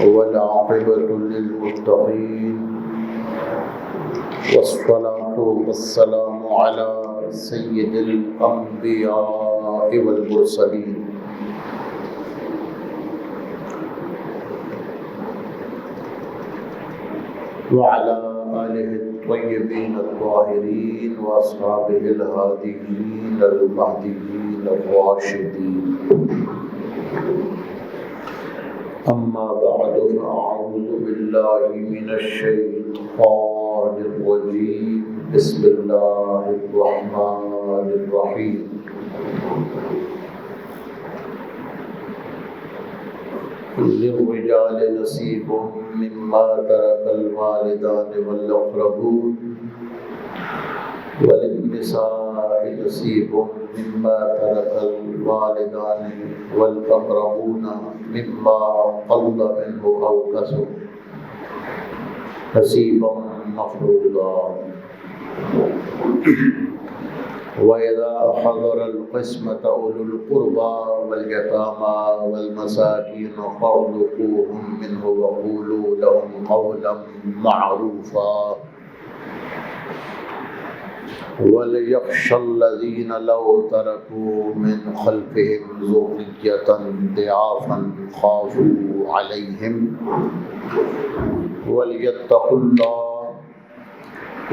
والعاقبة للمتقين والصلاة والسلام على سيد الأنبياء والمرسلين وعلى آله الطيبين الطاهرين وأصحابه الهاديين المهديين الراشدين. أما بعد فأعوذ بالله من الشيطان الرجيم. بسم الله الرحمن الرحيم. للرجال نصيب مما ترك الوالدان والأقربون وللنساء نصيب مما ترك الوالدان والأقربون مما قل منه أو كثر نصيبا مفروضا. وإذا حضر القسمة أولو القربى واليتامى والمساكين فارزقوهم منه وقولوا لهم قولا معروفا. وليخشى الذين لو تركوا من خلفهم ذرية ضعافا خافوا عليهم وليتقوا الله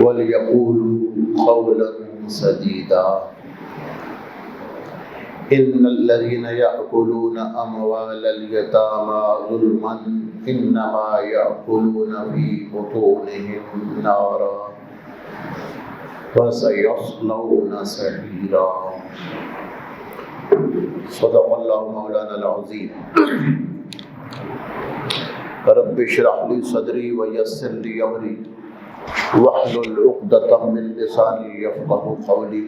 وليقولوا قولا سديدا. إن الذين يأكلون أموال اليتامى ظلما إنما يأكلون في بطونهم نارا وسيصلون سعيرا. صدق الله مولانا العظيم. رب اشرح لي صدري ويسر لي أمري واحلل عقدة من لساني يفقهوا قولي.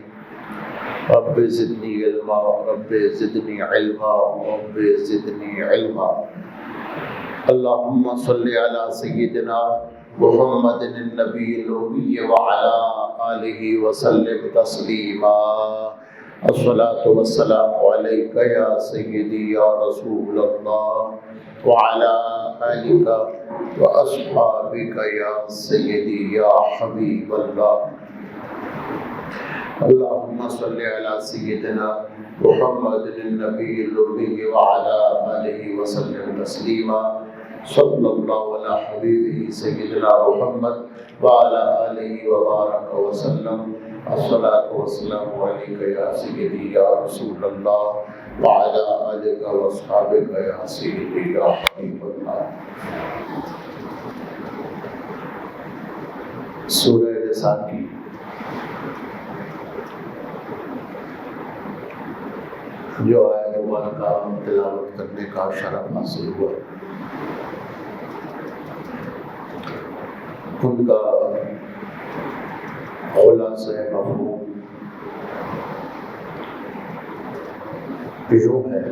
رب زدني علما رب زدني علما رب زدني علما. اللهم صل على سيدنا محمد النبي الأمي وعلى آله وسلم تسليما. الصلاة والسلام عليك يا سيدي يا رسول الله وعلى آلك وأصحابك يا سيدي يا حبيب الله. اللهم صل على سيدنا محمد النبي الأمي وعلى آله وسلم تسليما. صلى الله على حبيبه سيدنا محمد وعلى آله وبارك وسلم. الصلاة والسلام عليك يا سيدي يا رسول الله وعلى آلك وأصحابك يا سيدي يا حبيب الله. سورہ نساء کی جو آیت مبارکہ تلاوت کرنے کا شرف حاصل ہوا، ان کا خلاصہ مفہوم جو ہے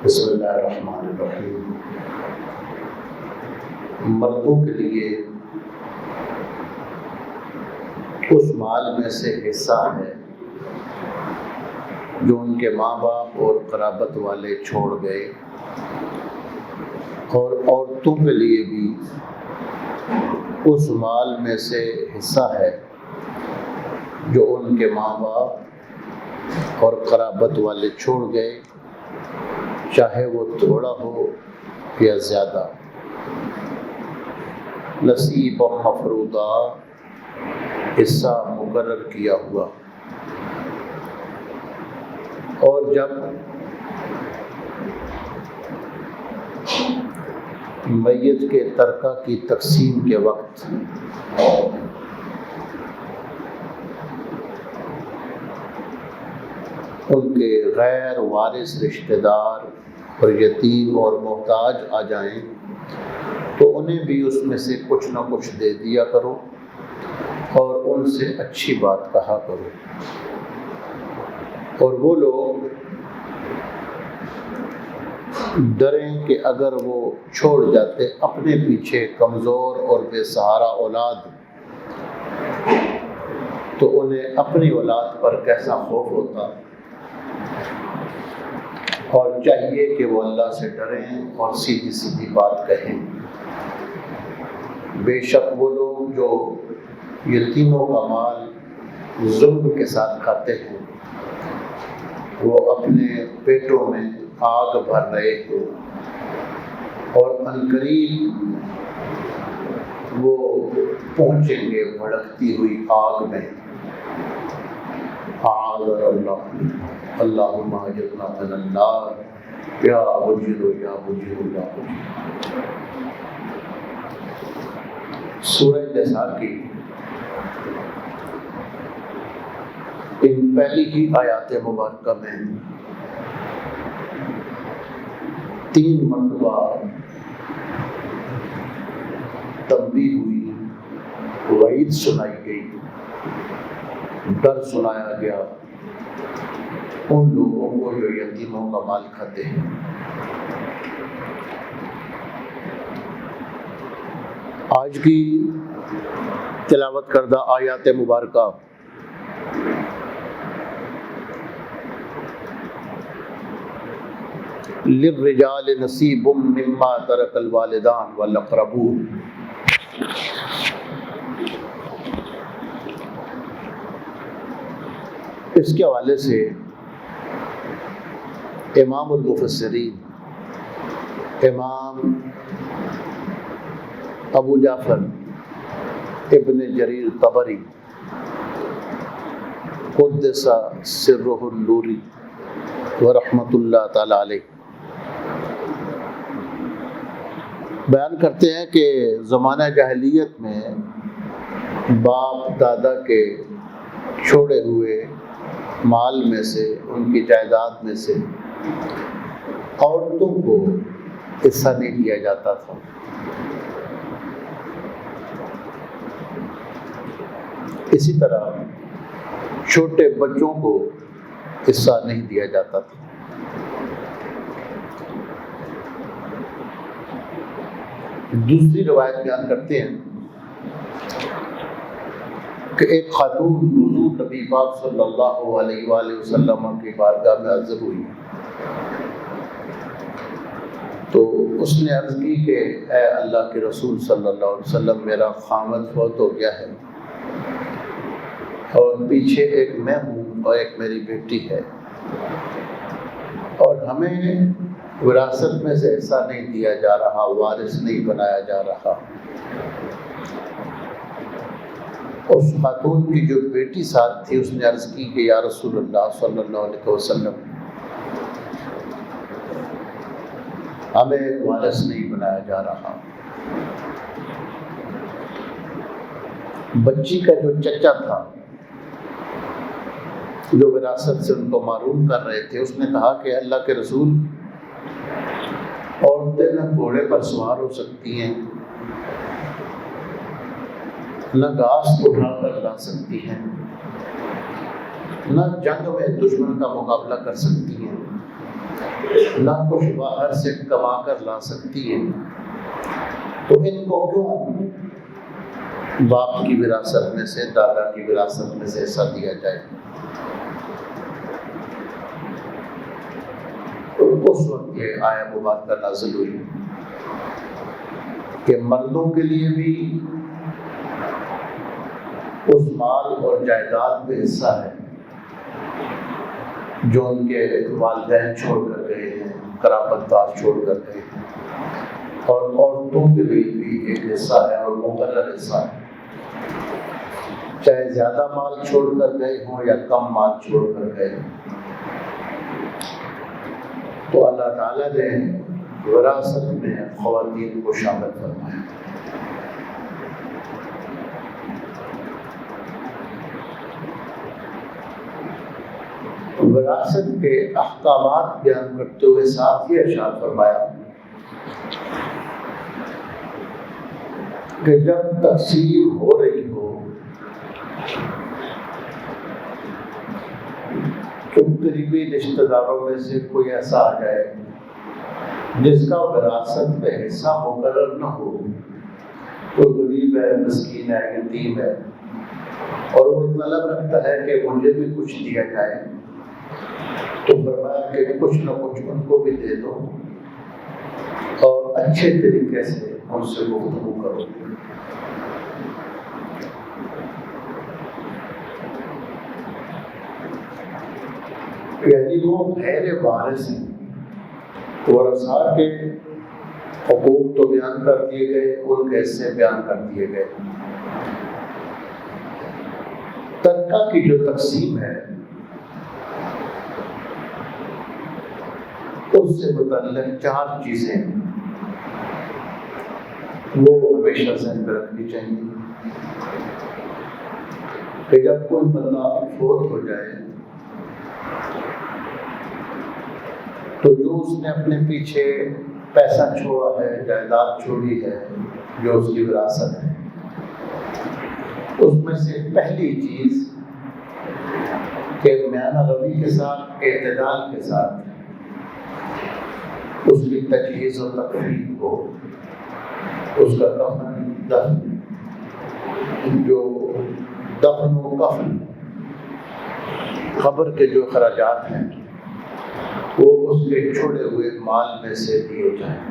بسم اللہ الرحمن الرحیم. مردوں کے لیے اس مال میں سے حصہ ہے جو ان کے ماں باپ اور قرابت والے چھوڑ گئے، اور عورتوں کے لیے بھی اس مال میں سے حصہ ہے جو ان کے ماں باپ اور قرابت والے چھوڑ گئے، چاہے وہ تھوڑا ہو یا زیادہ. نصیب مفروضہ، حصہ مقرر کیا ہوا. اور جب میت کے ترکہ کی تقسیم کے وقت ان کے غیر وارث رشتہ دار اور یتیم اور محتاج آ جائیں تو انہیں بھی اس میں سے کچھ نہ کچھ دے دیا کرو اور ان سے اچھی بات کہا کرو. اور وہ لوگ ڈریں کہ اگر وہ چھوڑ جاتے اپنے پیچھے کمزور اور بے سہارا اولاد تو انہیں اپنی اولاد پر کیسا خوف ہوتا. اور چاہیے کہ وہ اللہ سے ڈریں اور سیدھی سیدھی بات کہیں۔ بے شک وہ لوگ جو یتیموں کا مال ظلم کے ساتھ کھاتے ہیں وہ اپنے پیٹوں میں آگ بھر رہے ہیں، اور عنقریب وہ پہنچیں گے بھڑکتی ہوئی آگ میں۔ اعاذنا اللہ، اللہم اجرنا من النار، یا مجیر یا مجیر یا مجیر۔ سورہ نساء کی ان پہلی ہی آیات مبارکہ میں 3 مرتبہ تنبیہ ہوئی، وعید سنائی گئی، ڈر سنایا گیا ان لوگوں کو جو یتیموں کا مال کھاتے ہیں۔ آج کی تلاوت کردہ آیات مبارکہ للرجال نصیب مما ترک الوالدان والاقربون، اس کے حوالے سے امام المفسرین امام ابو جعفر ابن جریر طبری قدس سرہ النوری ورحمۃ اللہ تعالی علیہ بیان کرتے ہیں کہ زمانہ جاہلیت میں باپ دادا کے چھوڑے ہوئے مال میں سے، ان کی جائیداد میں سے عورتوں کو حصہ نہیں دیا جاتا تھا۔ اسی طرح چھوٹے بچوں کو حصہ نہیں دیا جاتا تھا۔ دوسری روایت بیان کرتے ہیں کہ ایک خاتون حضور نبی پاک صلی اللہ علیہ وآلہ وسلم کی بارگاہ میں حاضر ہوئی تو اس نے عرض کی کہ اے اللہ کے رسول صلی اللہ علیہ وسلم، میرا خاوند فوت ہو گیا ہے اور پیچھے ایک میں ہوں اور ایک میری بیٹی ہے، اور ہمیں وراثت میں سے حصہ نہیں دیا جا رہا، وارث نہیں بنایا جا رہا۔ اس خاتون کی جو بیٹی ساتھ تھی اس نے عرض کی کہ یا رسول اللہ صلی اللہ علیہ وسلم، ہمیں وارث نہیں بنایا جا رہا۔ بچی کا جو چچا تھا جو وراثت سے ان کو محروم کر رہے تھے، اس نے کہا کہ اللہ کے رسول، عورتیں نہ گھوڑے پر سوار ہو سکتی ہیں، نہ گھاس اٹھا کر لا سکتی ہیں، نہ جنگ میں دشمن کا مقابلہ کر سکتی ہیں، نہ کچھ باہر سے کما کر لا سکتی ہیں، تو ان کو کیوں باپ کی وراثت میں سے، دادا کی وراثت میں سے حصہ دیا جائے؟ اس وقت یہ آیہ مبارکہ نازل ہوئی کہ مردوں کے لیے بھی اس مال اور جائیداد میں حصہ ہے جو ان کے والدین چھوڑ کر گئے ہیں، قرابت دار چھوڑ کر گئے ہیں، اور عورتوں کے لیے بھی ایک حصہ ہے اور مقرر حصہ ہے، چاہے زیادہ مال چھوڑ کر گئے ہوں یا کم مال چھوڑ کر گئے ہوں۔ تو اللہ تعالیٰ نے وراثت میں خواتین کو شامل فرمایا۔ وراثت کے احکامات بیان کرتے ہوئے ساتھ ہی ارشاد فرمایا کہ جب تقسیم ہو رہی ہو تو قریبی رشتہ داروں میں سے کوئی ایسا آ جائے جس کا وراثت میں حصہ مقرر نہ ہو، کوئی غریب ہے، مسکین ہے، یتیم ہے، اور وہ طلب رکھتا ہے کہ مجھے بھی کچھ دیا جائے، تو فرمایا کہ کچھ نہ کچھ ان کو بھی دے دو اور اچھے طریقے سے ان سے گفتگو کرو۔ یعنی وہ غیر وارث ہیں، ورثاء کے حقوق تو بیان کر دیے گئے، ان کے حصے بیان کر دیے گئے۔ ترکہ کی جو تقسیم ہے اس سے متعلق 4 چیزیں وہ ہمیشہ ذہن میں رکھنی چاہیے کہ جب کوئی بندہ فوت ہو جائے تو جو اس نے اپنے پیچھے پیسہ چھوڑا ہے، جائیداد چھوڑی ہے، جو اس کی وراثت ہے، اس میں سے پہلی چیز کہ میانہ روی کے ساتھ، اعتدال کے ساتھ اس کی تجہیز و تکفین ہو، اس کا کفن دفن، جو دفن و کفن قبر کے جو اخراجات ہیں وہ اس کے چھوڑے ہوئے مال میں سے دیے جائیں۔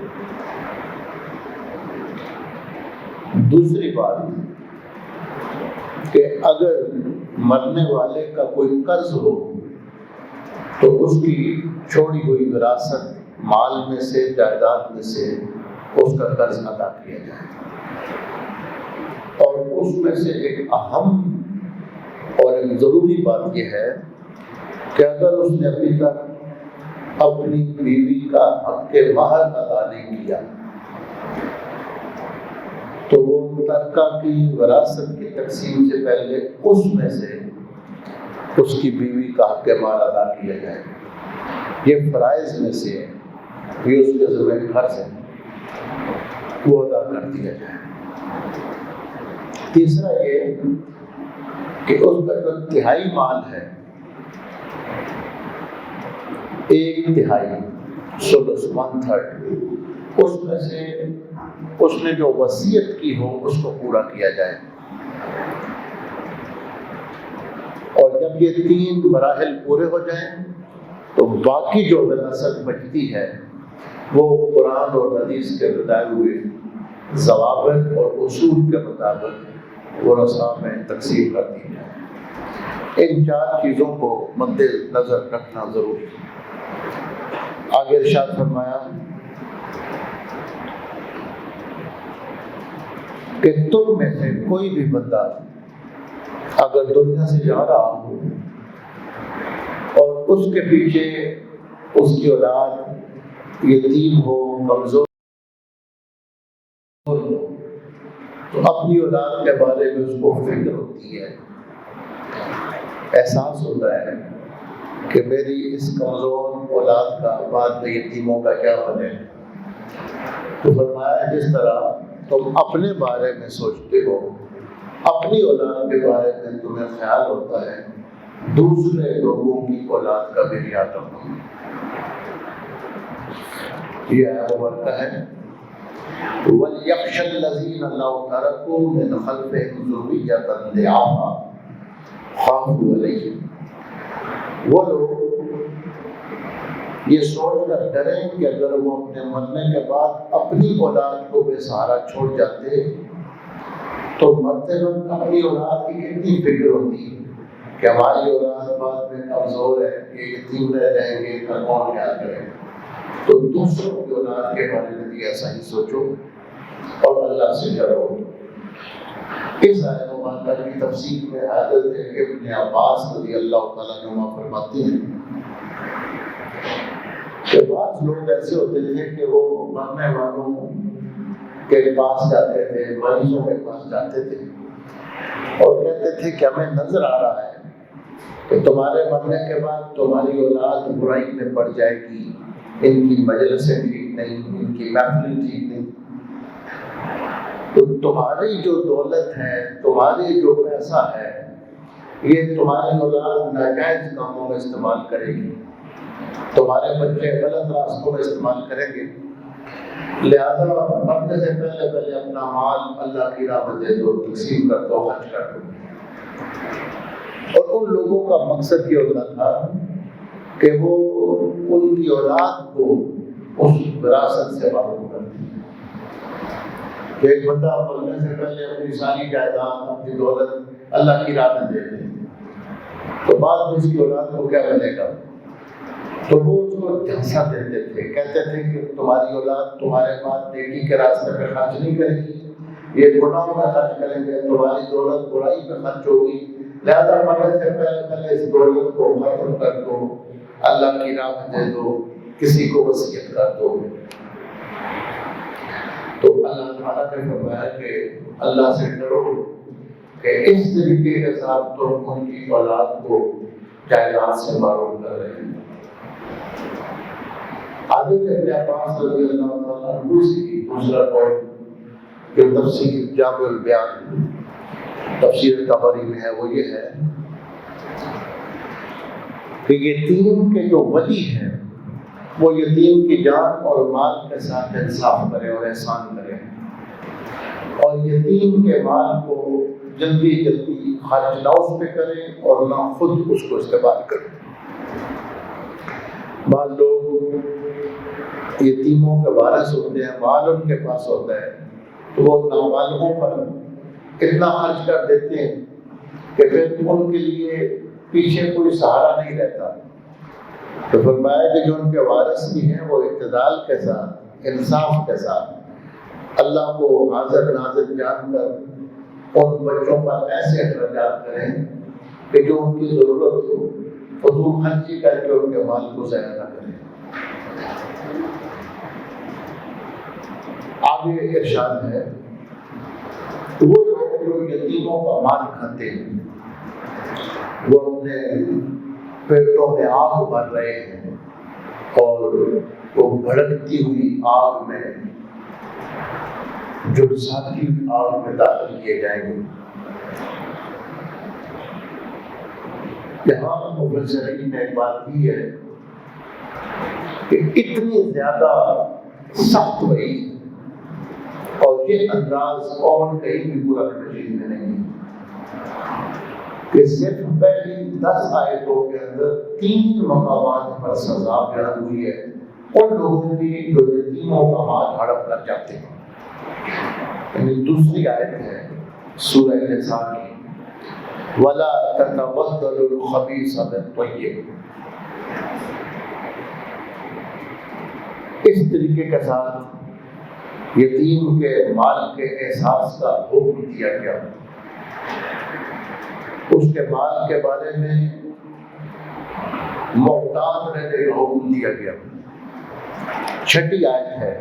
دوسری بات کہ اگر مرنے والے کا کوئی قرض ہو تو اس کی چھوڑی ہوئی وراثت مال میں سے، جائیداد میں سے اس کا قرض ادا کیا جائے۔ اور اس میں سے ایک اہم اور ایک ضروری بات یہ ہے کہ اگر اس نے ابھی تک اپنی بیوی کا حق مہر ادا نہیں کیا تو وہ ترکہ کی وراثت کی تقسیم سے پہلے اس میں سے اس کی بیوی کا حق مال ادا کیا جائے۔ یہ فرائض میں سے ہے، یہ اس کے ذمہ فرض ہے، وہ ادا کر دیا جائے۔ تیسرا یہ کہ اس کا جو تہائی مال ہے، 1/3 سدس 1/3، اس میں سے اس نے جو وصیت کی ہو اس کو پورا کیا جائے۔ اور جب یہ 3 مراحل پورے ہو جائیں تو باقی جو وراثت بچتی ہے وہ قرآن اور حدیث کے بتائے ہوئے ضوابط اور اصول کے مطابق ورثاء میں تقسیم کر دی جائے۔ ان 4 چیزوں کو مد نظر رکھنا ضروری ہے۔ آگے ارشاد فرمایا کہ تم میں سے کوئی بھی بندہ اگر دنیا سے جا رہا ہو اور اس کے پیچھے اس کی اولاد یتیم ہو، کمزور ہو، تو اپنی اولاد کے بارے میں اس کو فکر ہوتی ہے، احساس ہوتا ہے کہ میری اس کمزور اولاد کا بعد میں یتیموں کا کیا بنے۔ تو فرمایا جس طرح تم اپنے بارے میں سوچتے ہو، اپنی اولاد کے بارے میں تمہیں خیال ہوتا ہے، دوسرے لوگوں کی اولاد کا بھی خیال رکھو۔ یہ آیت مبارکہ ہے وَلْيَخْشَ الَّذِينَ لَوْ تَرَكُوا مِنْ خَلْفِهِمْ ذُرِّيَّةً ضِعَافًا خَافُوا عَلَيْهِمْ۔ وہ لوگ یہ سوچ کر ڈریں کہ اگر وہ اپنے مرنے کے بعد اپنی اولاد کو بے سہارا چھوڑ جاتے تو مرتے وقت اپنی اولاد کی کتنی فکر ہوتی کہ ہماری اولاد بعد میں کمزور ہے، یہ یتیم رہ جائیں گے، ان کا کون خیال کرے گا۔ تو دوسروں کی اولاد کے بارے میں بھی ایسا ہی سوچو اور اللہ سے ڈرو۔ اس آیت مبارکہ کی تفسیر میں حضرت ابن عباس رضی اللہ تعالیٰ عنہ فرماتے ہیں کہ بعض لوگ ایسے ہوتے تھے کہ وہ مرنے والوں کے پاس جاتے تھے، مریضوں کے پاس جاتے تھے اور کہتے تھے کہ ہمیں نظر آ رہا ہے کہ تمہارے مرنے کے بعد تمہاری اولاد برائی میں پڑ جائے گی، ان کی مجلسیں ٹھیک نہیں، ان کی محفلیں ٹھیک نہیں، تو تمہاری جو دولت ہے، تمہاری جو پیسہ ہے، یہ تمہاری اولاد ناجائز کاموں میں استعمال کرے گی، تمہارے بچے غلط راستوں میں استعمال کریں گے، لہذا مرنے سے پہلے پہلے اپنا مال اللہ کی راہ میں دے دو، تقسیم کر دو، خرچ کر دو۔ اور ان لوگوں کا مقصد یہ ہوتا تھا کہ وہ ان کی اولاد کو اس وراثت سے محروم کر دیں. کہ ایک بندہ مرنے سے پہلے اپنی ساری جائیداد اپنی دولت اللہ کی راہ میں دے دے تو بعد میں اس کی اولاد کو کیا ملے گا؟ تو وہ اس کو جھنسا دیتے تھے، کہتے تھے کہ تمہاری اولاد تمہارے بعد نیکی کے راستے پہ خرچ نہیں کرے گی، یہ گناہوں میں خرچ کریں گے، تمہاری دولت برائی پہ خرچ ہوگی، لہذا مرنے سے پہلے اس دولت کو ختم کر دو، اللہ کی راہ میں دے دو، کسی کو وصیت کر دو. تو اللہ تعالیٰ نے فرمایا کہ اللہ سے ڈرو کہ اس طریقے کے ساتھ تم ان کی اولاد کو جائیداد سے محروم کر رہے ہیں. حضرت ابن عباس رضی اللہ تعالیٰ عنہ سے دوسرا قول جو تفسیر جامع البیان تفسیر طبری میں ہے وہ یہ ہے کہ یتیم کے جو ولی ہیں وہ یتیم کی جان اور مال کے ساتھ انصاف کرے اور احسان کرے اور یتیم کے مال کو جلدی جلدی خرچ نہ اس پہ کرے اور نہ خود اس کو استعمال کرے. بعض لوگ یتیموں کے وارث ہوتے ہیں، مال ان کے پاس ہوتا ہے تو وہ نابالغوں پر اتنا خرچ کر دیتے ہیں کہ پھر ان کے لیے پیچھے کوئی سہارا نہیں رہتا. تو فرمایا کہ جو ان کے وارث بھی ہیں وہ اعتدال کے ساتھ انصاف کے ساتھ اللہ کو حاضر ناظر جان کر ان بچوں پر ایسے اخراجات کریں کہ جو ان کی ضرورت ہو، فضول خرچی کر کے ان کے مال کو ضائع نہ کریں. آگے ارشاد ہے وہ لوگ جو یتیموں کا مال کھاتے ہیں وہ اپنے پیٹوں میں آگ بھر رہے ہیں اور وہ بھڑکتی ہوئی آگ میں جھلساتی ہوئی آگ میں داخل کیے جائیں گے. یہاں مفسرین نے ایک بات کی ہے کہ اتنی زیادہ سخت وعید اور یہ انداز اور کہیں بھی قرآن مجید میں نہیں کہ صرف پہلی 10 آیتوں کے اندر 3 مقامات پر سزا بیان ہوئی ہے ان لوگوں کی جو یتیموں کا مال ہڑپ کر جاتے ہیں. یعنی دوسری آیت ہے سورہ نساء کی وَلَا تَتَبَدَّلُوا الْخَبِيثَ بِالطَّيِّبِ. اس طریقے کے ساتھ یتیم کے مال کے احساس کا حکم دیا گیا، اس کے مال کے بارے میں محتاط رہنے کا حکم دیا گیا. 6 آیت ہے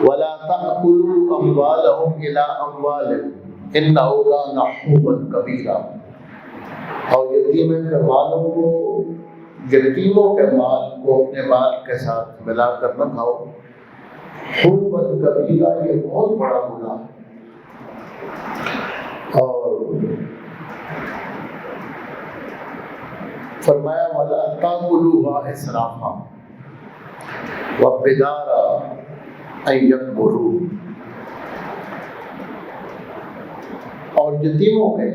وَلَا تَأْكُلُوا أَمْوَالَهُمْ إِلَىٰ أَمْوَالِكُمْ إِنَّهُ كَانَ حُوبًا كَبِيرًا. اور یتیم کے مالوں کو یتیموں کے مال کو اپنے مال کے ساتھ ملا کر نہ کھاؤ. حُوبًا كَبِيرًا یہ بہت بڑا گناہ ہے. اور فرمایا وَلَا تَأْكُلُوهَا إِسْرَافًا وَبِدَارًا أَن يَكْبُرُوا. اور یتیموں کے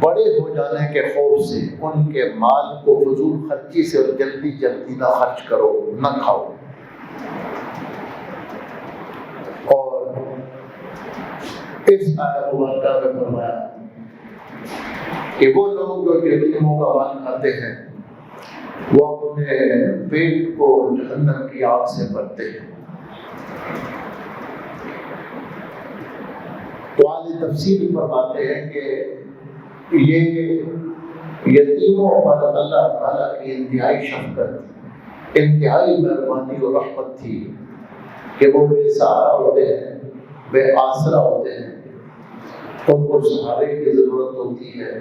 بڑے ہو جانے کے خوف سے ان کے مال کو فضول خرچی سے اور جلدی جلدی نہ خرچ کرو، نہ کھاؤ. اور اس آیت مبارکہ میں فرمایا کہ وہ لوگ جو یتیموں کا مال کھاتے ہیں وہ اپنے پیٹ کو جہنم کی آگ سے بھرتے ہیں. تو عالی تفسیر فرماتے ہیں کہ یہ یتیموں پر اللہ تعالیٰ کی انتہائی شفقت، انتہائی مہربانی اور رحمت تھی کہ وہ بے سہارا ہوتے ہیں، بے آسرا ہوتے ہیں، ان کو سہارے کی ضرورت ہوتی ہے،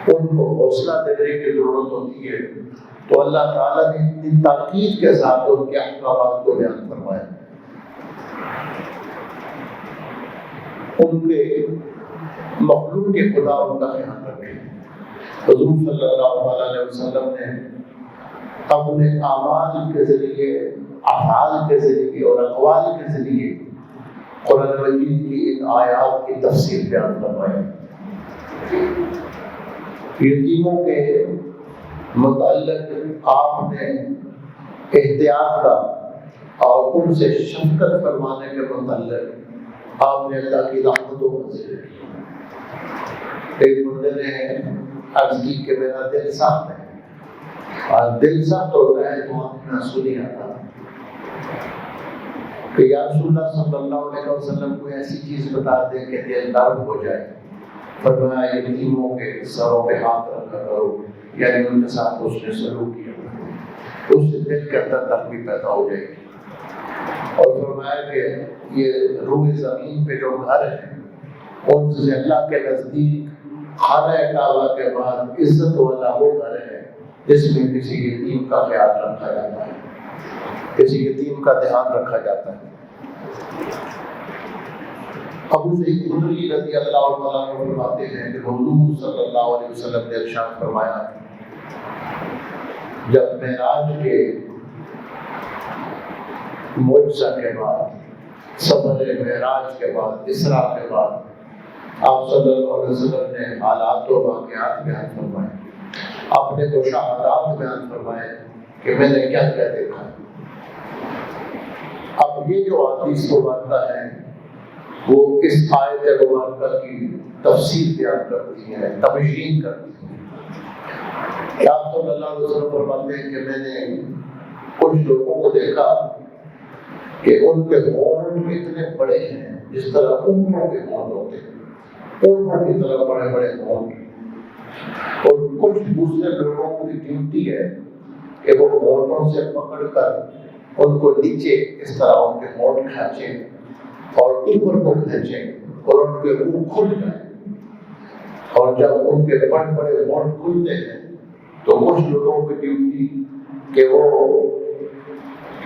ان کو حوصلہ دینے کی ضرورت ہوتی ہے. تو اللہ تعالیٰ نے اتنی تاکید کے ساتھ ان کے احکامات کو بیان فرمایا. ان کے مخلوق کے خدا ان کا خیال رکھے. حضور صلی اللہ علیہ وسلم نے اپنے اعمال کے ذریعے، افعال کے ذریعے اور اقوال کے ذریعے قرآن مجید کی ان آیات کی تفسیر بیان فرمائی. یتیموں کے متعلق آپ نے احتیاط کا اور ان سے شفقت فرمانے کے متعلق آپ نے اللہ کی رحمتوں کا ذکر کیا۔ ایک بندے نے عرض کی کہ میرا دل سخت ہے، اور دل سخت ہوتا ہے تو آنکھ میں آنسو نہیں آتا، کہ یا رسول اللہ صلی اللہ علیہ وسلم کوئی ایسی چیز بتا دیں کہ دل نرم ہو جائے۔ فرمایا یتیموں کے سروں پہ ہاتھ رکھا کرو، یعنی ان کے ساتھ اس نے سلوک کیا، اس سے دل کے اندر نرمی پیدا ہو جائے گی۔ اور فرمایا کہ یہ روح زمین پہ جو گھر ہیں ان سے اللہ کے نزدیک خانہ کعبہ کے بعد عزت والا وہ گھر ہے جس میں کسی یتیم کا خیال رکھا جاتا ہے، کسی یتیم کا دھیان رکھا جاتا ہے۔ ابو سعید خدری رضی اللہ تعالیٰ عنہ فرماتے ہیں کہ حضور صلی اللہ علیہ وسلم نے ارشاد فرمایا، جب معراج کے معجزہ کے بعد، سفر معراج کے بعد، اسراء کے بعد آپ صلی اللہ علیہ وسلم نے حالات و واقعات بیان فرمائے، اپنے مشاہدات بیان فرمائے کہ میں نے کیا کیا دیکھا۔ اب یہ جو حدیث مبارکہ ہے وہ اس آیت مبارکہ کی تفسیر بیان کرتی ہے، تبیین کرتی ہے۔ آپ صلی اللہ علیہ وسلم فرماتے ہیں کہ میں نے کچھ لوگوں کو دیکھا کہ ان کے ہونٹ اتنے بڑے ہیں جس طرح اونٹوں کے ہونٹ ہوتے ہیں، اونٹوں کی طرح بڑے بڑے ہونٹ، اور کچھ دوسرے لوگوں کی ڈیوٹی ہے کہ وہ ہونٹوں سے پکڑ کر ان کو نیچے اس طرح ان کے ہونٹ کھینچیں اور اوپر کو کھینچیں اور ان کے منہ کھل جائیں، اور جب ان کے بڑے بڑے ہونٹ کھلتے ہیں تو کچھ لوگوں کی ڈیوٹی کہ وہ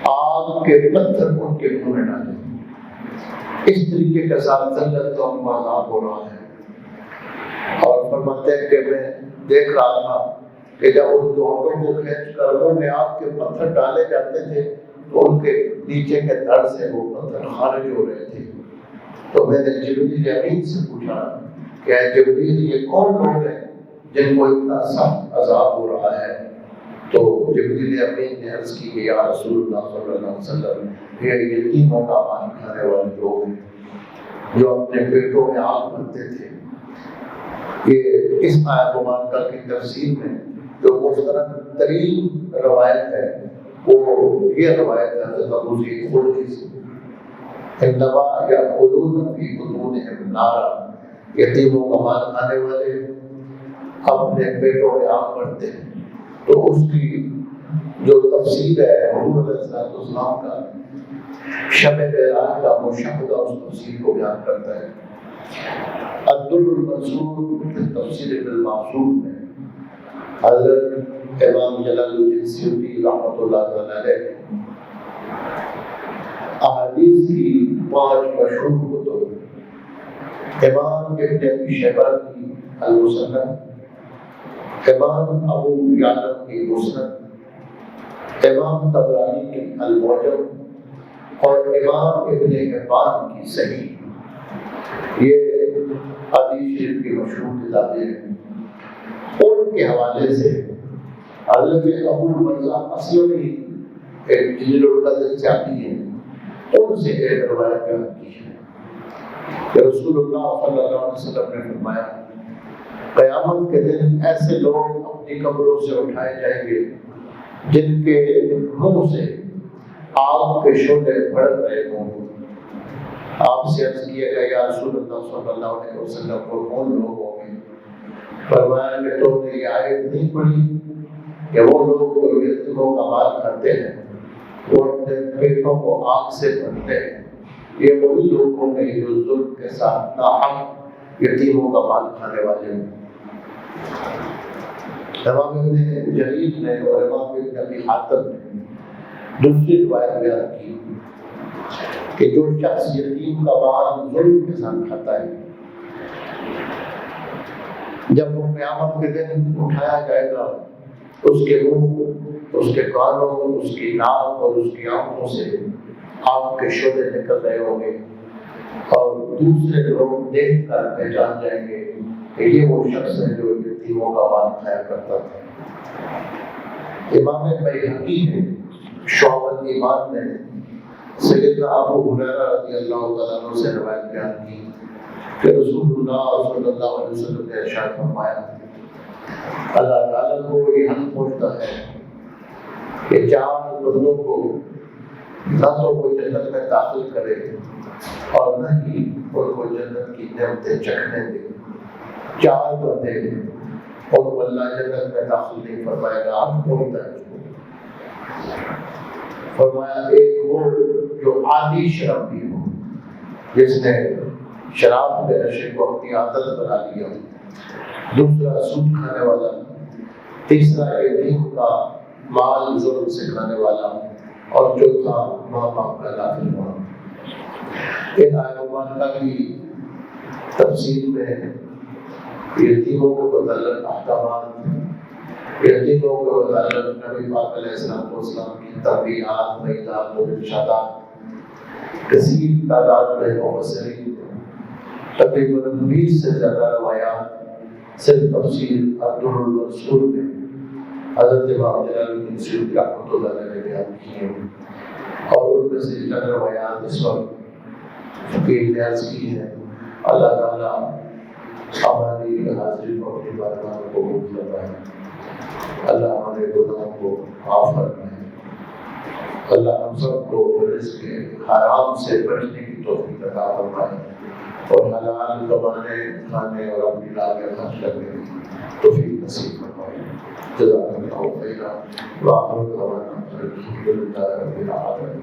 آگ کے پتھر ان کے منہ میں ڈالیں۔ اس طریقے کے ساتھ ذلت و عذاب ہو رہا ہے۔ اور فرماتے ہیں کہ میں دیکھ رہا تھا کہ جب ان کے ہونٹوں کو کھینچ کر منہ میں آگ کے پتھر ڈالے جاتے تھے تو ان کے نیچے کے دھڑ سے وہ پتھر خارج ہو رہے تھے۔ تو میں نے جبریل امین سے پوچھا کہ اے جبریل، یہ کون لوگ ہیں جن کو اتنا سخت عذاب ہو رہا ہے؟ تو جبریل امین نے عرض کی کہ یا رسول اللہ صلی اللہ علیہ وسلم، یہ یتیموں کا مال کھانے والے لوگ ہیں جو اپنے پیٹوں میں آگ بھرتے تھے۔ یہ اس آیت مبارکہ کی تفسیر میں جو مستند ترین روایت ہے وہ یہ روایت ہے حضرت ابو سعید خدری سے، انما یأکلون فی بطونہم نارا، یتیموں کا مال کھانے والے اپنے پیٹوں میں آگ بھرتے ہیں۔ تو اس کی جو تفسیر ہے حضور علیہ السلام کا شب معراج کا مشاہدہ اس تفسیر کو بیان کرتا ہے۔ الدر المنصور في تفسیر ابن المعصور میں حضرت امام جلال الدین سیوطی رحمۃ اللہ علیہ احادیث کی 5 مشہور کتب، امام ابن ابی شیبہ کی المصنف، امام ابو یعلا کی مسند، امام طبرانی کی المعجم اور امام ابن حبان کی صحیح، یہ حدیث شریف کی مشہور کتابیں ہیں۔ ان کے حوالے سے حضرت ابو مرزا اسلمی ایک جلیل القدر صحابی ہیں، ان سے ایک روایت بیان کی ہے کہ رسول اللہ صلی اللہ علیہ وسلم نے فرمایا، قیامت کے دن ایسے لوگ اپنی قبروں سے اٹھائے جائیں گے جن کے منہ سے آگ کے شعلے بھڑک رہے ہوں۔ آپ سے عرض کیا گیا یا رسول اللہ صلی اللہ علیہ وسلم کو کون لوگ ہوں گے؟ فرمایا کہ تم نے یہ آیت نہیں پڑھی کہ وہ لوگ جو یتیموں کا مال کھاتے ہیں وہ اپنے پیٹوں کو آگ سے بھرتے ہیں، یہ وہی لوگ ہوں گے جو ظلم کے ساتھ ناحق یتیموں کا مال کھانے والے ہیں۔ امام ابن جریر نے اور امام ابن ابی حاتم نے دوسری روایت بیان کی کہ جو شخص یتیم کا مال ظلم کے ساتھ کھاتا ہے، جب وہ قیامت کے دن اٹھایا جائے گا اس کے منہ، اس کے کانوں، اس کی ناک اور اس کی آنکھوں سے آگ کے شعلے نکل رہے ہوں گے، اور دوسرے لوگ دیکھ کر پہچان جائیں گے کہ یہ وہ شخص ہے جو یتیموں کا مال کھایا کرتا تھا۔ امام بیہقی نے شعب الایمان میں سیدنا ابو ہریرہ رضی اللہ تعالیٰ عنہ سے روایت بیان کی کہ رسول اللہ صلی اللہ علیہ وسلم نے ارشاد فرمایا اللہ تعالیٰ کو یہ حق پہنچتا ہے کہ چار بندوں کو نہ تو وہ جنت میں داخل کرے اور نہ ہی ان کو جنت کی نعمتیں چکھنے دے. چار بندے ان کو اللہ جنت میں داخل نہیں فرمائے گا. حق پہنچتا ہے. فرمایا ایک وہ جو عادی شرابی ہو, جس نے شراب کے نشے کو اپنی عادت بنا لیا, دوسرا سود کھانے والا, تیسرا یتیم کا مال ظلم سے کھانے والا, اور چوتھا ماں باپ کا نافرمان. ان آیات مبارکہ کی تفسیر میں یتیموں کے متعلق احکامات, یتیموں کے متعلق نبی پاک علیہ السلام کی تنبیہات, بیدات و ارشادات, کثیر تعداد میں مفسرین, تقریباً 20 سے زیادہ روایات صرف تفسیر الدر المنصور میں حضرت امام جلال الدین سیوطی رحمۃ اللہ علیہ نے بیان کی ہیں, اور ان میں سے چند روایات اس وقت فقیر نے عرض کی ہیں. اللہ تعالیٰ ہماری حاضری کو اپنی بارگاہ میں قبول فرمائے. اللہ ہمارے گناہوں کو معاف فرمائے. اللہ ہم سب کو رزق کے حرام سے بچنے کی توفیق عطا فرمائے, اور حلال کمانے, کھانے اور اپنی راہ میں خرچ کرنے کی توفیق نصیب فرمائے. جزاک اللہ خیرا. وآخر دعوانا الحمد للہ رب العالمین.